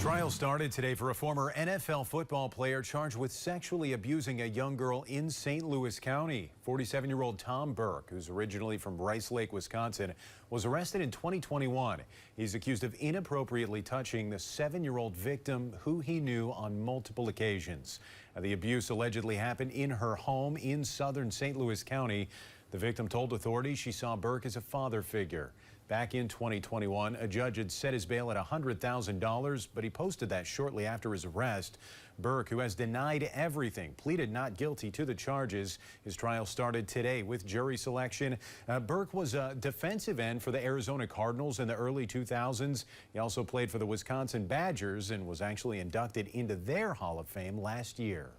Trial started today for a former NFL football player charged with sexually abusing a young girl in St. Louis County. 47-year-old Tom Burke, who's originally from Rice Lake, Wisconsin, was arrested in 2021. He's accused of inappropriately touching the 7-year-old victim who he knew on multiple occasions. The abuse allegedly happened in her home in southern St. Louis County. The victim told authorities she saw Burke as a father figure. Back in 2021, a judge had set his bail at $100,000, but he posted that shortly after his arrest. Burke, who has denied everything, pleaded not guilty to the charges. His trial started today with jury selection. Burke was a defensive end for the Arizona Cardinals in the early 2000s. He also played for the Wisconsin Badgers and was actually inducted into their Hall of Fame last year.